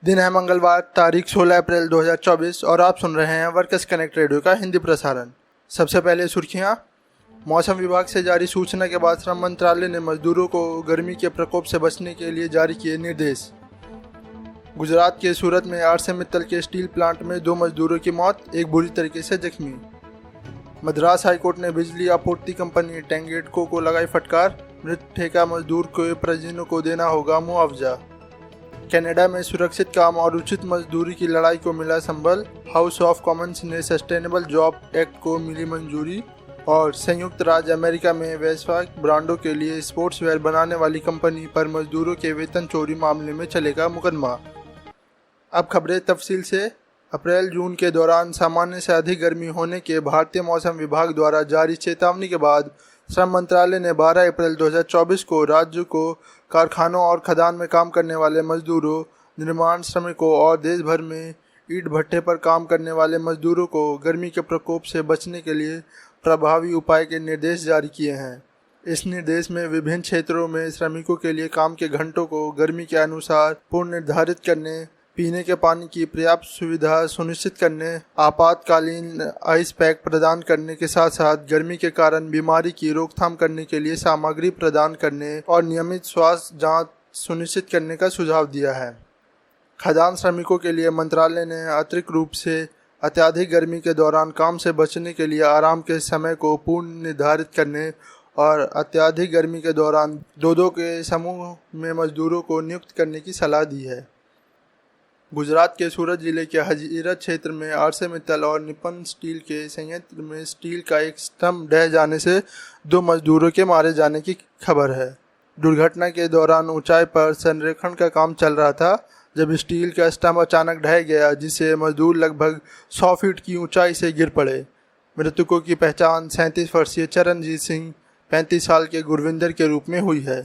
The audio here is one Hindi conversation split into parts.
दिन है मंगलवार, तारीख 16 अप्रैल 2024 और आप सुन रहे हैं वर्कर्स कनेक्ट रेडियो का हिंदी प्रसारण। सबसे पहले सुर्खियां। मौसम विभाग से जारी सूचना के बाद श्रम मंत्रालय ने मजदूरों को गर्मी के प्रकोप से बचने के लिए जारी किए निर्देश। गुजरात के सूरत में आर्सेमित्तल के स्टील प्लांट में 2 मजदूरों की मौत, एक बुरी तरीके से जख्मी। मद्रास हाईकोर्ट ने बिजली आपूर्ति कंपनी टेंगेडको को लगाई फटकार, मृत ठेका मजदूर के परिजनों को देना होगा मुआवजा। कनाडा में सुरक्षित काम और उचित मजदूरी की लड़ाई को मिला संबल, हाउस ऑफ कॉमन्स ने सस्टेनेबल जॉब एक्ट को मिली मंजूरी। और संयुक्त राज्य अमेरिका में वैश्विक ब्रांडों के लिए स्पोर्ट्स वेयर बनाने वाली कंपनी पर मजदूरों के वेतन चोरी मामले में चलेगा मुकदमा। अब खबरें तफसील से। अप्रैल जून के दौरान सामान्य से अधिक गर्मी होने के भारतीय मौसम विभाग द्वारा जारी चेतावनी के बाद श्रम मंत्रालय ने 12 अप्रैल 2024 को राज्य को कारखानों और खदान में काम करने वाले मजदूरों, निर्माण श्रमिकों और देश भर में ईंट भट्टे पर काम करने वाले मजदूरों को गर्मी के प्रकोप से बचने के लिए प्रभावी उपाय के निर्देश जारी किए हैं। इस निर्देश में विभिन्न क्षेत्रों में श्रमिकों के लिए काम के घंटों को गर्मी के अनुसार पूर्ण निर्धारित करने, पीने के पानी की पर्याप्त सुविधा सुनिश्चित करने, आपातकालीन आइस पैक प्रदान करने के साथ साथ गर्मी के कारण बीमारी की रोकथाम करने के लिए सामग्री प्रदान करने और नियमित स्वास्थ्य जांच सुनिश्चित करने का सुझाव दिया है। खदान श्रमिकों के लिए मंत्रालय ने अतिरिक्त रूप से अत्यधिक गर्मी के दौरान काम से बचने के लिए आराम के समय को पूर्ण निर्धारित करने और अत्यधिक गर्मी के दौरान 2-2 के समूह में मजदूरों को नियुक्त करने की सलाह दी है। गुजरात के सूरत जिले के हजीरत क्षेत्र में आर्सेमित्तल और निप्पन स्टील के संयंत्र में स्टील का एक स्तंभ ढह जाने से 2 मजदूरों के मारे जाने की खबर है। दुर्घटना के दौरान ऊंचाई पर संरेखण का काम चल रहा था जब स्टील का स्तंभ अचानक ढह गया, जिससे मजदूर लगभग 100 फीट की ऊंचाई से गिर पड़े। मृतकों की पहचान 37 वर्षीय चरणजीत सिंह, 35 साल के गुरविंदर के रूप में हुई है।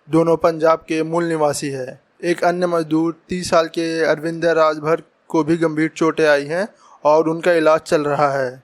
दोनों पंजाब के मूल निवासी है। एक अन्य मजदूर 30 साल के अरविंदर राजभर को भी गंभीर चोटें आई हैं और उनका इलाज चल रहा है।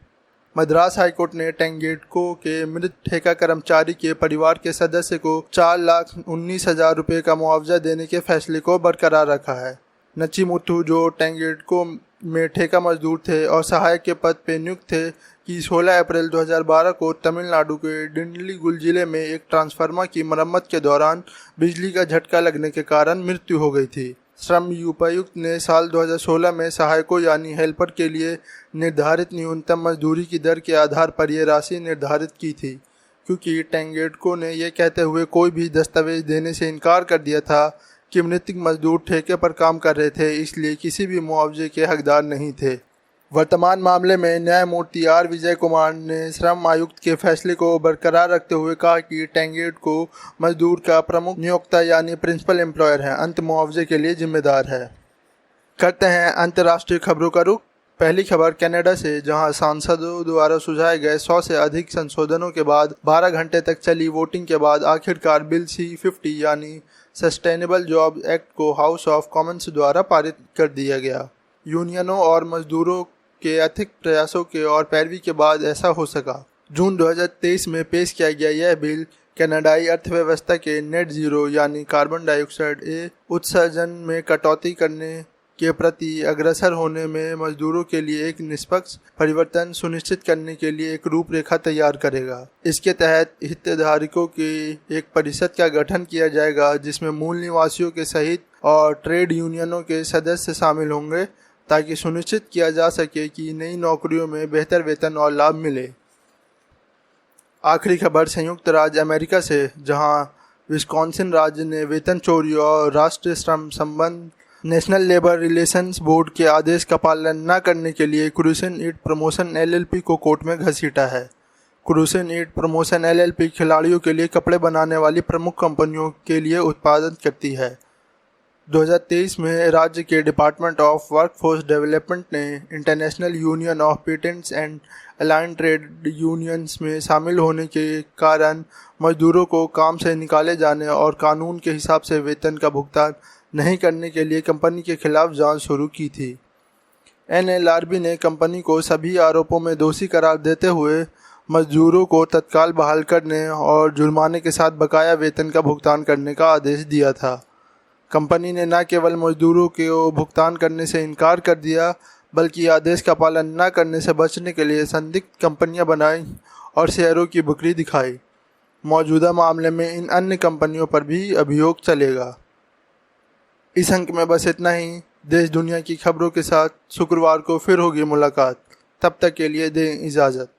मद्रास हाईकोर्ट ने टेंगेडको के मृत ठेका कर्मचारी के परिवार के सदस्य को 4,19,000 रुपये का मुआवजा देने के फैसले को बरकरार रखा है। नचिमुथु, जो टेंगेडको में ठेका मजदूर थे और सहायक के पद पर नियुक्त थे, कि 16 अप्रैल 2012 को तमिलनाडु के डिंडलीगुल जिले में एक ट्रांसफार्मर की मरम्मत के दौरान बिजली का झटका लगने के कारण मृत्यु हो गई थी। श्रम उपायुक्त ने साल 2016 में सहायकों यानी हेल्पर के लिए निर्धारित न्यूनतम मजदूरी की दर के आधार पर यह राशि निर्धारित की थी, क्योंकि टेंगेडको ने यह कहते हुए कोई भी दस्तावेज देने से इनकार कर दिया था कि मृतक मजदूर ठेके पर काम कर रहे थे, इसलिए किसी भी मुआवजे के हकदार नहीं थे। वर्तमान मामले में न्यायमूर्ति आर विजय कुमार ने श्रम आयुक्त के फैसले को बरकरार रखते हुए कहा कि टेंगेडको मजदूर का प्रमुख नियोक्ता यानी प्रिंसिपल एम्प्लॉयर है, अंत मुआवजे के लिए जिम्मेदार है। करते हैं अंतर्राष्ट्रीय खबरों का रुख। पहली खबर कनाडा से, जहां सांसदों द्वारा सुझाए गए 100 से अधिक संशोधनों के बाद 12 घंटे तक चली वोटिंग के बाद आखिरकार बिल C-50 यानी सस्टेनेबल जॉब एक्ट को हाउस ऑफ कॉमन्स द्वारा पारित कर दिया गया। यूनियनों और मजदूरों के अथक प्रयासों के और पैरवी के बाद ऐसा हो सका। जून 2023 में पेश किया गया यह बिल कनाडाई अर्थव्यवस्था के नेट जीरो यानी कार्बन डाइऑक्साइड उत्सर्जन में कटौती करने के प्रति अग्रसर होने में मजदूरों के लिए एक निष्पक्ष परिवर्तन सुनिश्चित करने के लिए एक रूपरेखा तैयार करेगा। इसके तहत हितधारकों के एक परिषद का गठन किया जाएगा, जिसमें मूल निवासियों के सहित और ट्रेड यूनियनों के सदस्य शामिल होंगे, ताकि सुनिश्चित किया जा सके कि नई नौकरियों में बेहतर वेतन और लाभ मिले। आखिरी खबर संयुक्त राज्य अमेरिका से, जहां विस्कॉन्सिन राज्य ने वेतन चोरी और राष्ट्रीय श्रम संबंध नेशनल लेबर रिलेशंस बोर्ड के आदेश का पालन न करने के लिए क्रूसेन ईट प्रमोशन LLP को कोर्ट में घसीटा है। क्रूसेन ईट प्रमोशन LLP खिलाड़ियों के लिए कपड़े बनाने वाली प्रमुख कंपनियों के लिए उत्पादन करती है। 2023 में राज्य के डिपार्टमेंट ऑफ वर्कफोर्स डेवलपमेंट ने international union of patents and aligned trade unions में शामिल होने के कारण मजदूरों को काम से निकाले जाने और कानून के हिसाब से वेतन का भुगतान नहीं करने के लिए कंपनी के खिलाफ जांच शुरू की थी। NLRB ने कंपनी को सभी आरोपों में दोषी करार देते हुए मजदूरों को तत्काल बहाल करने और जुर्माने के साथ बकाया वेतन का भुगतान करने का आदेश दिया था। कंपनी ने न केवल मजदूरों को भुगतान करने से इनकार कर दिया, बल्कि आदेश का पालन न करने से बचने के लिए संदिग्ध कंपनियां बनाई और शेयरों की बिक्री दिखाई। मौजूदा मामले में इन अन्य कंपनियों पर भी अभियोग चलेगा। इस अंक में बस इतना ही। देश दुनिया की खबरों के साथ शुक्रवार को फिर होगी मुलाकात। तब तक के लिए दें इजाज़त।